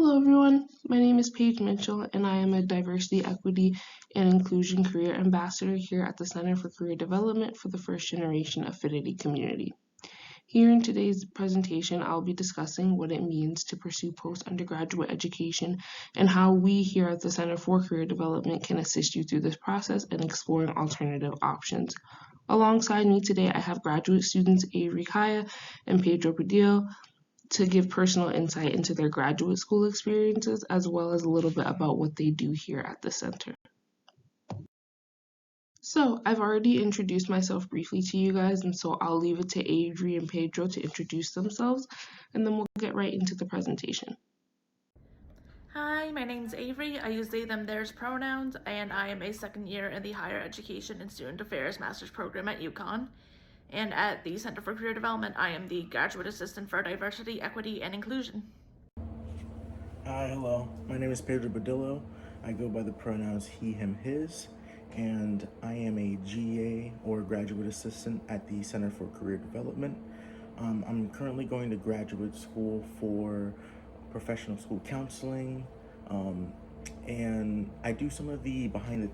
Hello everyone, my name is Paige Mitchell and I am a Diversity, Equity, and Inclusion Career Ambassador here at the Center for Career Development for the First Generation Affinity Community. Here in today's presentation, I'll be discussing what it means to pursue post-undergraduate education and how we here at the Center for Career Development can assist you through this process and exploring alternative options. Alongside me today, I have graduate students Avery, Caya, and Pedro, Badillo, to give personal insight into their graduate school experiences, as well as a little bit about what they do here at the center. So I've already introduced myself briefly to you guys, and so I'll leave it to Avery and Pedro to introduce themselves, and then we'll get right into the presentation. Hi, my name's Avery. I use they, them, theirs pronouns, and I am a second year in the Higher Education and Student Affairs Master's Program at UConn. And at the Center for Career Development, I am the Graduate Assistant for Diversity, Equity, and Inclusion. Hi, hello. My name is Pedro Badillo. I go by the pronouns he, him, his, and I am a GA or Graduate Assistant at the Center for Career Development. I'm currently going to graduate school for professional school counseling, and I do some of the behind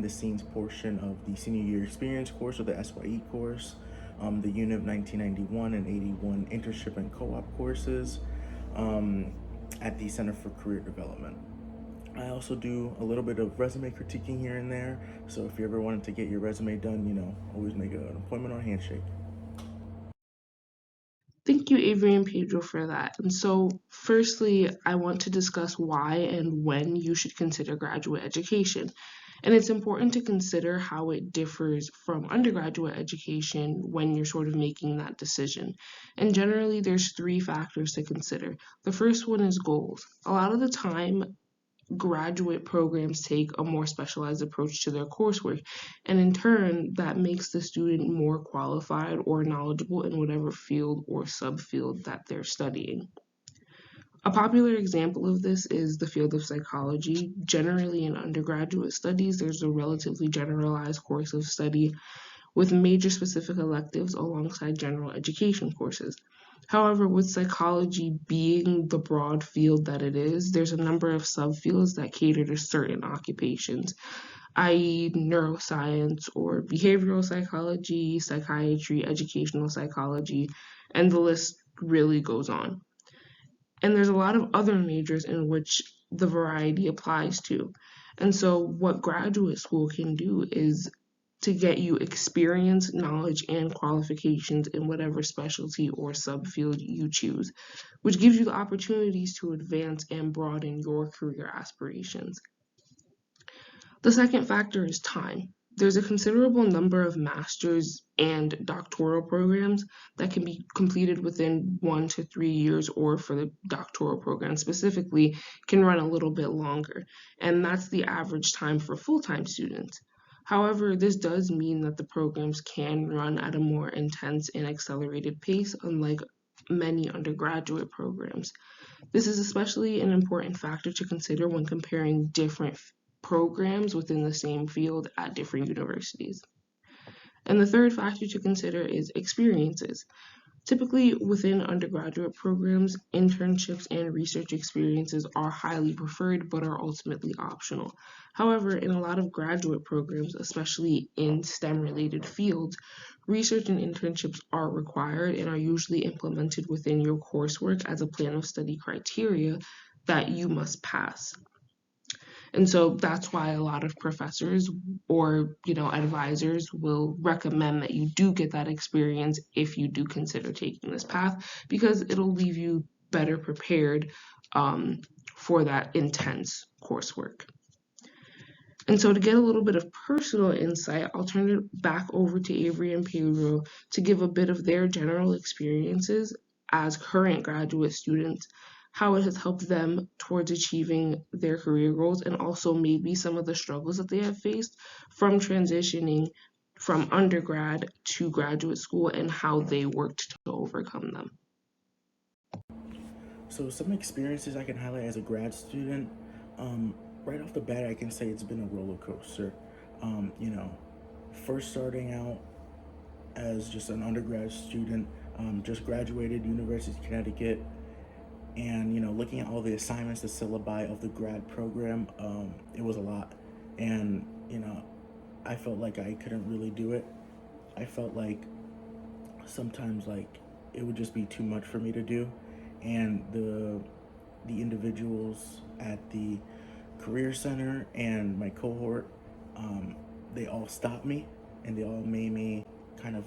the scenes portion of the senior year experience course or the SYE course, the Unit of 1991 and 81 internship and co-op courses at the Center for Career Development. I also do a little bit of resume critiquing here and there, so if you ever wanted to get your resume done, always make an appointment or a handshake. Thank you, Avery and Pedro, for that. And so, firstly, I want to discuss why and when you should consider graduate education. And it's important to consider how it differs from undergraduate education when you're sort of making that decision. And generally, there's three factors to consider. The first one is goals. A lot of the time, graduate programs take a more specialized approach to their coursework, and in turn, that makes the student more qualified or knowledgeable in whatever field or subfield that they're studying. A popular example of this is the field of psychology. Generally, in undergraduate studies, there's a relatively generalized course of study with major specific electives alongside general education courses. However, with psychology being the broad field that it is, there's a number of subfields that cater to certain occupations, i.e. neuroscience or behavioral psychology, psychiatry, educational psychology, and the list really goes on. And there's a lot of other majors in which the variety applies to. And so what graduate school can do is to get you experience, knowledge, and qualifications in whatever specialty or subfield you choose, which gives you the opportunities to advance and broaden your career aspirations. The second factor is time. There's a considerable number of master's and doctoral programs that can be completed within 1 to 3 years, or for the doctoral program specifically, can run a little bit longer. And that's the average time for full-time students. However, this does mean that the programs can run at a more intense and accelerated pace, unlike many undergraduate programs. This is especially an important factor to consider when comparing different programs within the same field at different universities. And the third factor to consider is experiences. Typically, within undergraduate programs, internships and research experiences are highly preferred but are ultimately optional. However, in a lot of graduate programs, especially in STEM-related fields, research and internships are required and are usually implemented within your coursework as a plan of study criteria that you must pass. And so that's why a lot of professors or, advisors will recommend that you do get that experience if you do consider taking this path, because it'll leave you better prepared for that intense coursework. And so to get a little bit of personal insight, I'll turn it back over to Avery and Pedro to give a bit of their general experiences as current graduate students, how it has helped them towards achieving their career goals, and also maybe some of the struggles that they have faced from transitioning from undergrad to graduate school and how they worked to overcome them. So some experiences I can highlight as a grad student, right off the bat, I can say it's been a roller coaster. First starting out as just an undergrad student, just graduated University of Connecticut, And looking at all the assignments, the syllabi of the grad program, it was a lot. And I felt like I couldn't really do it. I felt like sometimes like it would just be too much for me to do. And the individuals at the career center and my cohort, they all stopped me, and they all made me kind of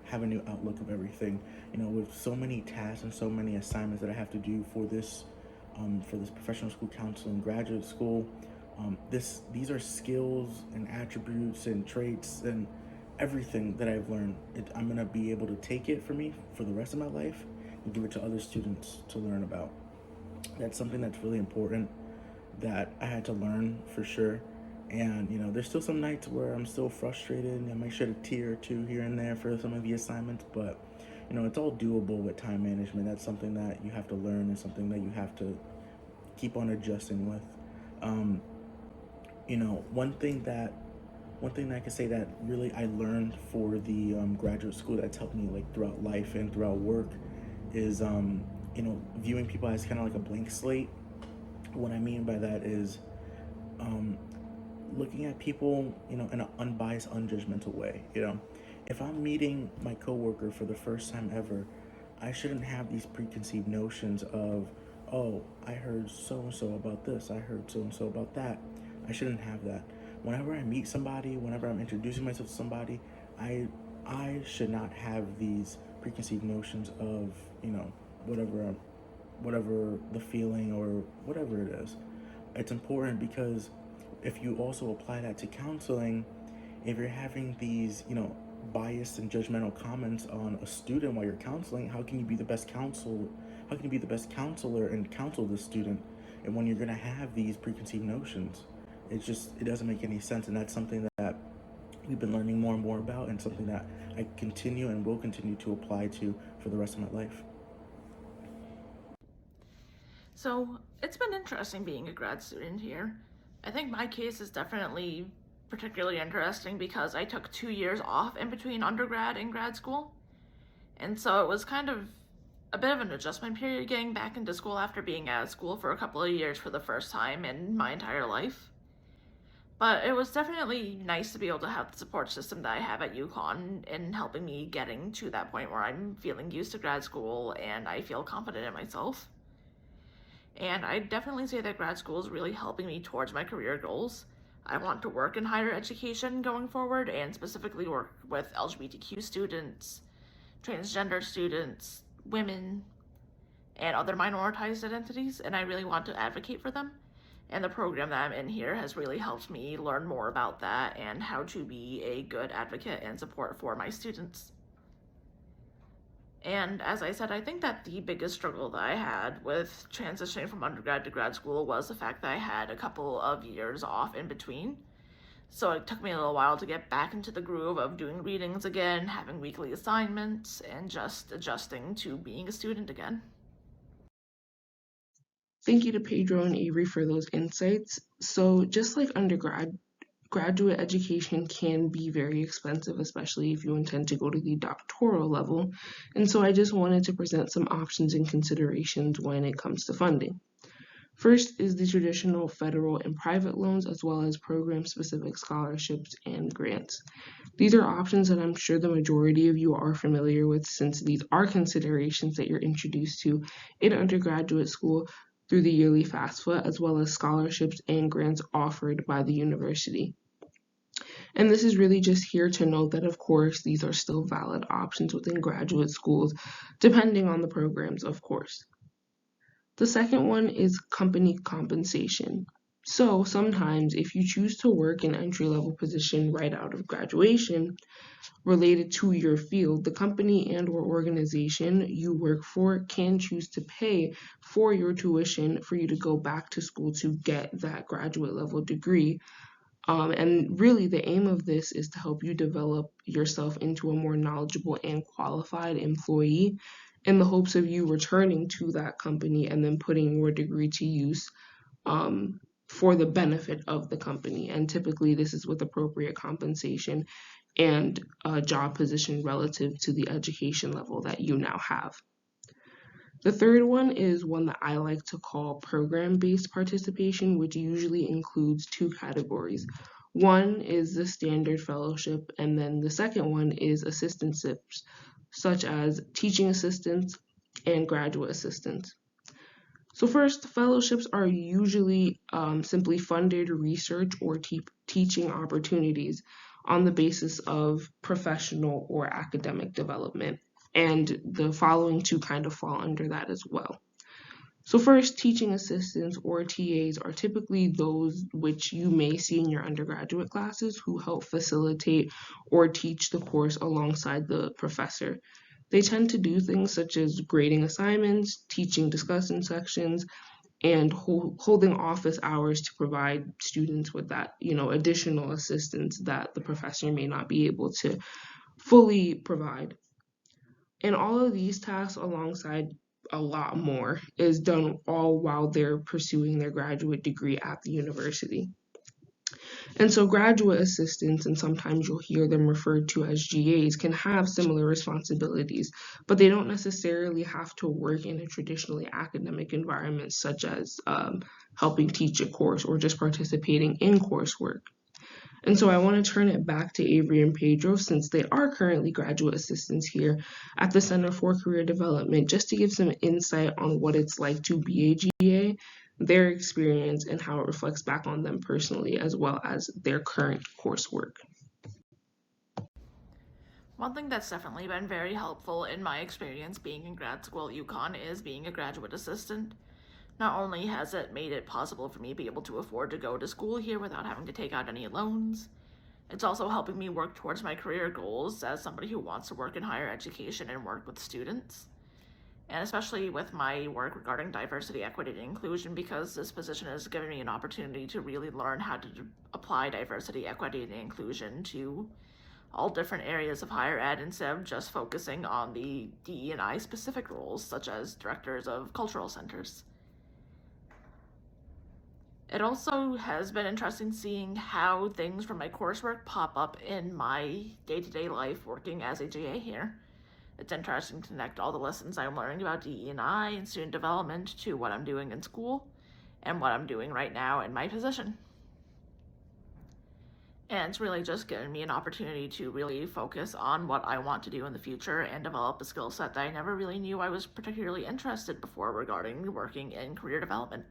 have a new outlook of everything. With so many tasks and so many assignments that I have to do for this professional school counseling graduate school. These are skills and attributes and traits and everything that I've learned. I'm gonna be able to take it for me for the rest of my life and give it to other students to learn about. That's something that's really important that I had to learn for sure. And there's still some nights where I'm still frustrated. I might shed a tear or two here and there for some of the assignments, but it's all doable with time management. That's something that you have to learn and something that you have to keep on adjusting with. Um, one thing that I can say that really I learned for the graduate school that's helped me like throughout life and throughout work is viewing people as kind of like a blank slate. What I mean by that is um, looking at people, in an unbiased, unjudgmental way. If I'm meeting my coworker for the first time ever, I shouldn't have these preconceived notions of, oh, I heard so and so about this, I heard so and so about that. I shouldn't have that. Whenever I meet somebody, whenever I'm introducing myself to somebody, I should not have these preconceived notions of, whatever whatever the feeling or whatever it is. It's important because if you also apply that to counseling, if you're having these, biased and judgmental comments on a student while you're counseling, how can you be the best counsel? How can you be the best counselor and counsel the student? And when you're gonna have these preconceived notions, it doesn't make any sense. And that's something that we've been learning more and more about, and something that I continue and will continue to apply to for the rest of my life. So it's been interesting being a grad student here. I think my case is definitely particularly interesting because I took 2 years off in between undergrad and grad school. And so it was kind of a bit of an adjustment period getting back into school after being out of school for a couple of years for the first time in my entire life. But it was definitely nice to be able to have the support system that I have at UConn in helping me getting to that point where I'm feeling used to grad school and I feel confident in myself. And I definitely say that grad school is really helping me towards my career goals. I want to work in higher education going forward and specifically work with LGBTQ students, transgender students, women, and other minoritized identities, and I really want to advocate for them. And the program that I'm in here has really helped me learn more about that and how to be a good advocate and support for my students. And as I said, I think that the biggest struggle that I had with transitioning from undergrad to grad school was the fact that I had a couple of years off in between. So it took me a little while to get back into the groove of doing readings again, having weekly assignments, and just adjusting to being a student again. Thank you to Pedro and Avery for those insights. So just like undergrad, graduate education can be very expensive, especially if you intend to go to the doctoral level. And so I just wanted to present some options and considerations when it comes to funding. First is the traditional federal and private loans, as well as program-specific scholarships and grants. These are options that I'm sure the majority of you are familiar with, since these are considerations that you're introduced to in undergraduate school through the yearly FAFSA, as well as scholarships and grants offered by the university. And this is really just here to note that, of course, these are still valid options within graduate schools, depending on the programs, of course. The second one is company compensation. So sometimes if you choose to work an entry-level position right out of graduation related to your field, the company and or organization you work for can choose to pay for your tuition for you to go back to school to get that graduate level degree. And really the aim of this is to help you develop yourself into a more knowledgeable and qualified employee, in the hopes of you returning to that company and then putting your degree to use for the benefit of the company. And typically this is with appropriate compensation and a job position relative to the education level that you now have. The third one is one that I like to call program-based participation, which usually includes two categories. One is the standard fellowship, and then the second one is assistantships, such as teaching assistants and graduate assistants. So first, fellowships are usually simply funded research or teaching opportunities on the basis of professional or academic development. And the following two kind of fall under that as well. So first, teaching assistants or TAs are typically those which you may see in your undergraduate classes who help facilitate or teach the course alongside the professor. They tend to do things such as grading assignments, teaching discussion sections, and holding office hours to provide students with that, additional assistance that the professor may not be able to fully provide. And all of these tasks, alongside a lot more, is done all while they're pursuing their graduate degree at the university. And so graduate assistants, and sometimes you'll hear them referred to as GAs, can have similar responsibilities, but they don't necessarily have to work in a traditionally academic environment, such as helping teach a course or just participating in coursework. And so I want to turn it back to Avery and Pedro, since they are currently graduate assistants here at the Center for Career Development, just to give some insight on what it's like to be a GA, their experience, and how it reflects back on them personally, as well as their current coursework. One thing that's definitely been very helpful in my experience being in grad school at UConn is being a graduate assistant. Not only has it made it possible for me to be able to afford to go to school here without having to take out any loans, it's also helping me work towards my career goals as somebody who wants to work in higher education and work with students. And especially with my work regarding diversity, equity, and inclusion, because this position has given me an opportunity to really learn how to apply diversity, equity, and inclusion to all different areas of higher ed instead of just focusing on the DE&I specific roles, such as directors of cultural centers. It also has been interesting seeing how things from my coursework pop up in my day-to-day life working as a GA here. It's interesting to connect all the lessons I'm learning about DE&I and student development to what I'm doing in school and what I'm doing right now in my position. And it's really just given me an opportunity to really focus on what I want to do in the future and develop a skill set that I never really knew I was particularly interested before regarding working in career development.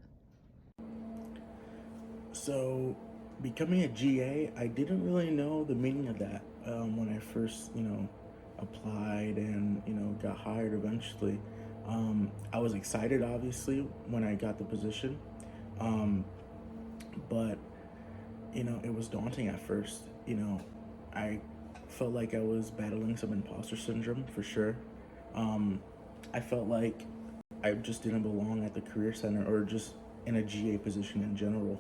So, becoming a GA, I didn't really know the meaning of that when I first, applied and, got hired eventually. I was excited, obviously, when I got the position, but, it was daunting at first. I felt like I was battling some imposter syndrome for sure. I felt like I just didn't belong at the Career Center or just in a GA position in general.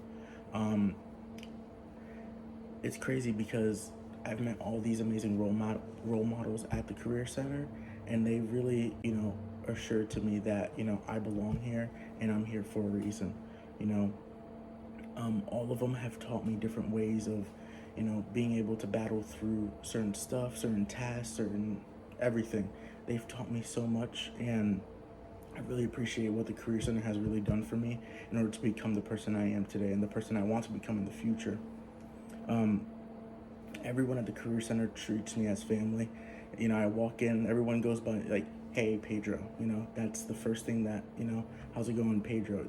It's crazy because I've met all these amazing role models at the Career Center, and they really, assured to me that, I belong here and I'm here for a reason. All of them have taught me different ways of, being able to battle through certain stuff, certain tasks, certain everything. They've taught me so much, and I really appreciate what the Career Center has really done for me in order to become the person I am today and the person I want to become in the future. Everyone at the Career Center treats me as family. I walk in, everyone goes by like, "Hey, Pedro." That's the first thing that, "How's it going, Pedro?"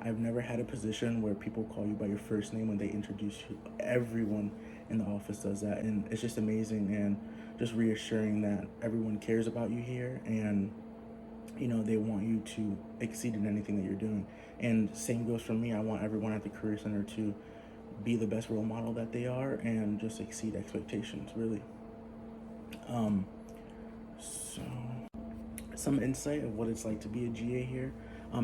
I've never had a position where people call you by your first name when they introduce you. Everyone in the office does that, and it's just amazing and just reassuring that everyone cares about you here, and they want you to exceed in anything that you're doing. And same goes for me. I want everyone at the Career Center to be the best role model that they are and just exceed expectations, really. So some insight of what it's like to be a GA here.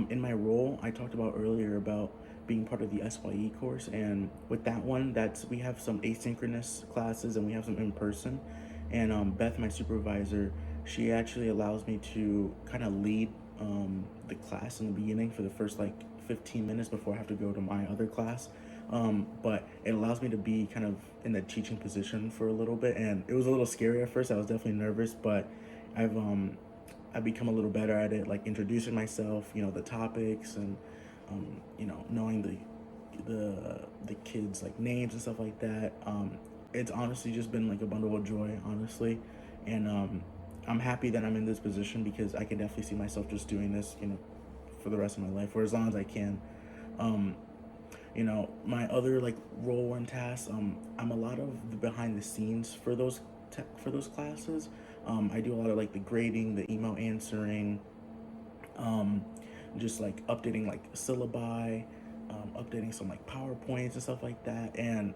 In my role, I talked about earlier about being part of the SYE course, and with that one, we have some asynchronous classes and we have some in person. And Beth, my supervisor, she actually allows me to kind of lead the class in the beginning for the first 15 minutes before I have to go to my other class. But it allows me to be kind of in the teaching position for a little bit, and it was a little scary at first. I was definitely nervous, but I've I become a little better at it, like introducing myself, the topics, and knowing the kids like names and stuff like that. It's honestly just been like a bundle of joy, honestly, and I'm happy that I'm in this position because I can definitely see myself just doing this, for the rest of my life or as long as I can. Um, my other like role and tasks, I'm a lot of the behind the scenes for for those classes. I do a lot of like the grading, the email answering, um, just like updating like syllabi, updating some like PowerPoints and stuff like that. And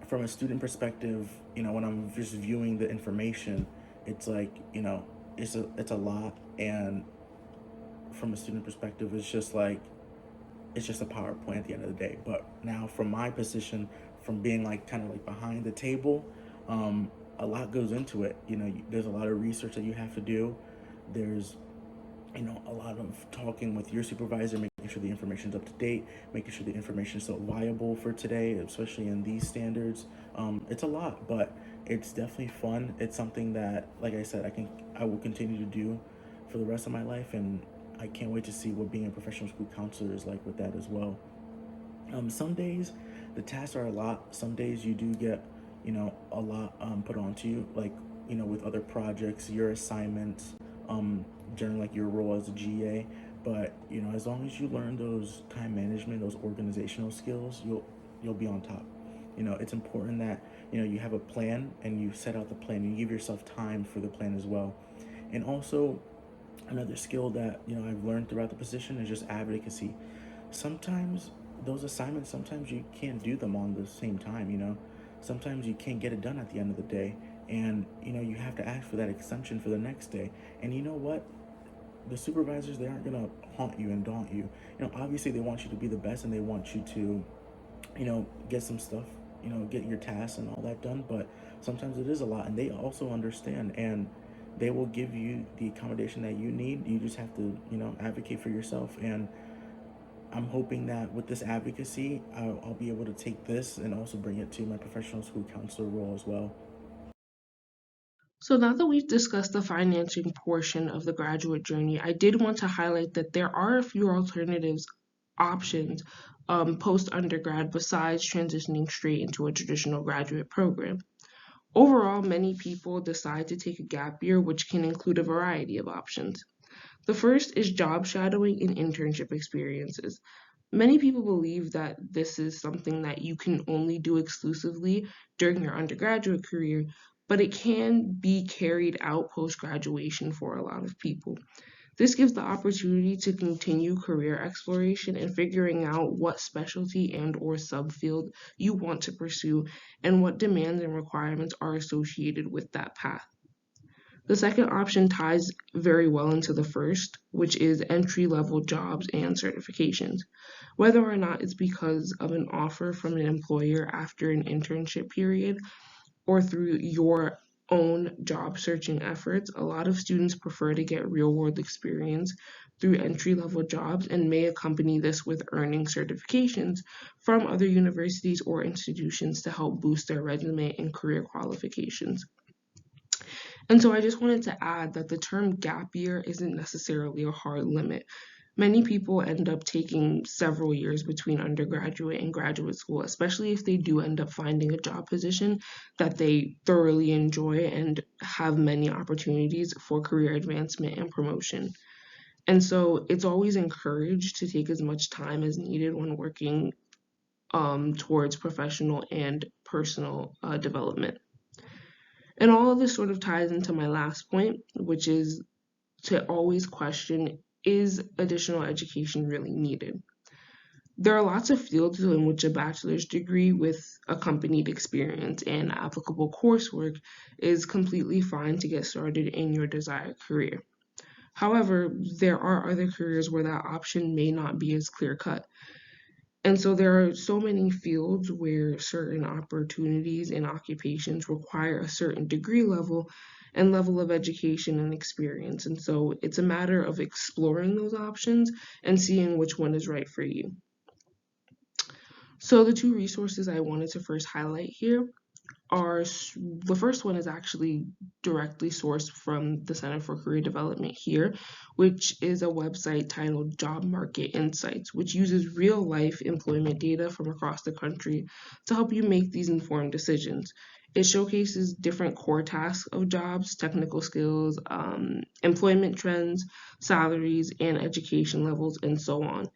from a student perspective, when I'm just viewing the information, it's like, it's a lot. And from a student perspective, it's just a PowerPoint at the end of the day. But now from my position, from being like kind of like behind the table, a lot goes into it. There's a lot of research that you have to do. There's a lot of talking with your supervisor, making sure the information is up to date, making sure the information is still viable for today, especially in these standards. It's a lot, but it's definitely fun. It's something that, like I said, I will continue to do for the rest of my life, and I can't wait to see what being a professional school counselor is like with that as well. Some days the tasks are a lot. Some days you do get, a lot put onto you, like, with other projects, your assignments, during like your role as a GA. But as long as you learn those time management, those organizational skills, you'll be on top. It's important that you have a plan and you set out the plan. You give yourself time for the plan as well, and also another skill that I've learned throughout the position is just advocacy. Sometimes those assignments, sometimes you can't do them on the same time. Sometimes you can't get it done at the end of the day, and you have to ask for that extension for the next day. And you know what, the supervisors, they aren't gonna haunt you and daunt you. Obviously they want you to be the best and they want you to get some stuff, get your tasks and all that done. But sometimes it is a lot, and they also understand, and they will give you the accommodation that you need. You just have to, advocate for yourself. And I'm hoping that with this advocacy, I'll be able to take this and also bring it to my professional school counselor role as well. So now that we've discussed the financing portion of the graduate journey, I did want to highlight that there are a few alternatives options post-undergrad besides transitioning straight into a traditional graduate program. Overall, many people decide to take a gap year, which can include a variety of options. The first is job shadowing and internship experiences. Many people believe that this is something that you can only do exclusively during your undergraduate career, but it can be carried out post graduation for a lot of people. This gives the opportunity to continue career exploration and figuring out what specialty and or subfield you want to pursue and what demands and requirements are associated with that path. The second option ties very well into the first, which is entry-level jobs and certifications. Whether or not it's because of an offer from an employer after an internship period or through your own job searching efforts, a lot of students prefer to get real-world experience through entry-level jobs and may accompany this with earning certifications from other universities or institutions to help boost their resume and career qualifications. And so I just wanted to add that the term gap year isn't necessarily a hard limit. Many people end up taking several years between undergraduate and graduate school, especially if they do end up finding a job position that they thoroughly enjoy and have many opportunities for career advancement and promotion. And so it's always encouraged to take as much time as needed when working towards professional and personal development. And all of this sort of ties into my last point, which is to always question, is additional education really needed? There are lots of fields in which a bachelor's degree with accompanied experience and applicable coursework is completely fine to get started in your desired career. However, there are other careers where that option may not be as clear-cut. And so there are so many fields where certain opportunities and occupations require a certain degree level and level of education and experience. And so it's a matter of exploring those options and seeing which one is right for you. So the two resources I wanted to first highlight here The first one is actually directly sourced from the Center for Career Development here, which is a website titled Job Market Insights, which uses real life employment data from across the country to help you make these informed decisions. It showcases different core tasks of jobs, technical skills, employment trends, salaries, and education levels, and so on.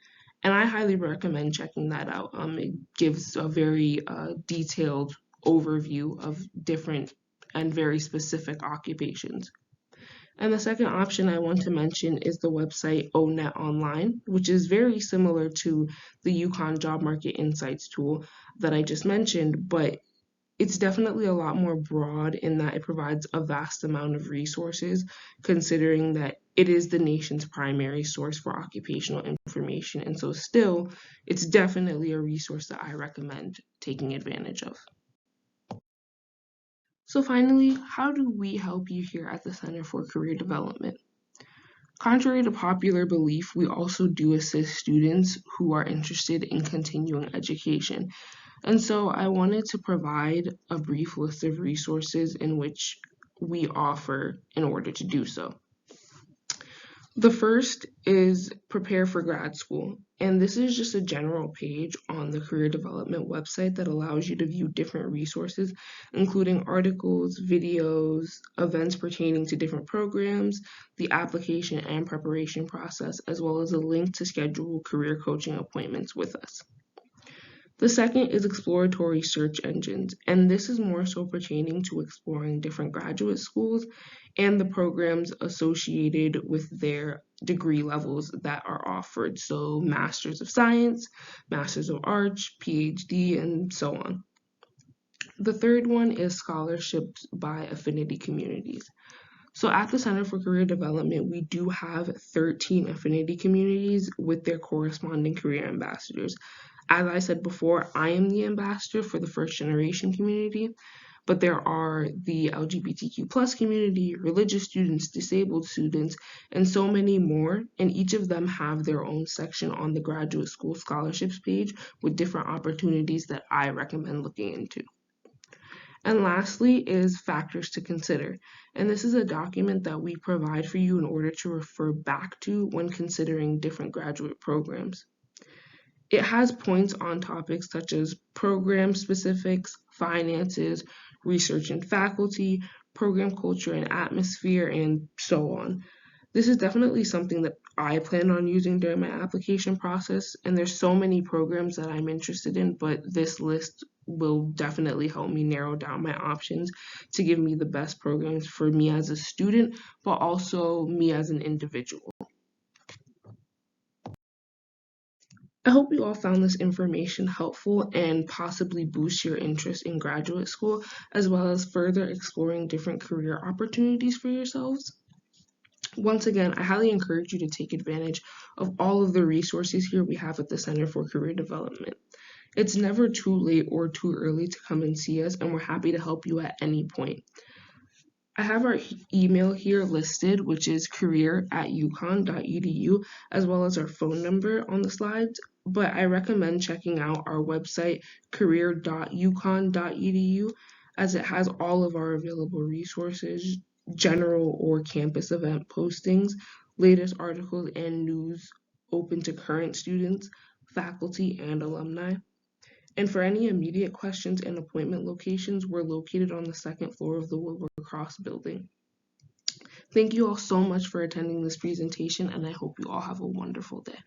And I highly recommend checking that out. It gives a very detailed overview of different and very specific occupations. And the second option I want to mention is the website ONET Online, which is very similar to the UConn Job Market Insights tool that I just mentioned, but it's definitely a lot more broad in that it provides a vast amount of resources, considering that it is the nation's primary source for occupational information. And so still, it's definitely a resource that I recommend taking advantage of. So finally, how do we help you here at the Center for Career Development? Contrary to popular belief, we also do assist students who are interested in continuing education. And so I wanted to provide a brief list of resources in which we offer in order to do so. The first is Prepare for Grad School, and this is just a general page on the career development website that allows you to view different resources, including articles, videos, events pertaining to different programs, the application and preparation process, as well as a link to schedule career coaching appointments with us. The second is exploratory search engines, and this is more so pertaining to exploring different graduate schools and the programs associated with their degree levels that are offered. So Masters of Science, Masters of Arts, PhD, and so on. The third one is scholarships by affinity communities. So at the Center for Career Development, we do have 13 affinity communities with their corresponding career ambassadors. As I said before, I am the ambassador for the first generation community, but there are the LGBTQ plus community, religious students, disabled students, and so many more, and each of them have their own section on the graduate school scholarships page with different opportunities that I recommend looking into. And lastly is factors to consider. And this is a document that we provide for you in order to refer back to when considering different graduate programs. It has points on topics such as program specifics, finances, research and faculty, program culture and atmosphere, and so on. This is definitely something that I plan on using during my application process, and there's so many programs that I'm interested in, but this list will definitely help me narrow down my options to give me the best programs for me as a student, but also me as an individual. I hope you all found this information helpful and possibly boost your interest in graduate school, as well as further exploring different career opportunities for yourselves. Once again, I highly encourage you to take advantage of all of the resources here we have at the Center for Career Development. It's never too late or too early to come and see us, and we're happy to help you at any point. I have our email here listed, which is career@uconn.edu, as well as our phone number on the slides, but I recommend checking out our website, career.uconn.edu, as it has all of our available resources, general or campus event postings, latest articles and news open to current students, faculty, and alumni. And for any immediate questions and appointment locations, we're located on the second floor of the Wilbur Cross building. Thank you all so much for attending this presentation, and I hope you all have a wonderful day.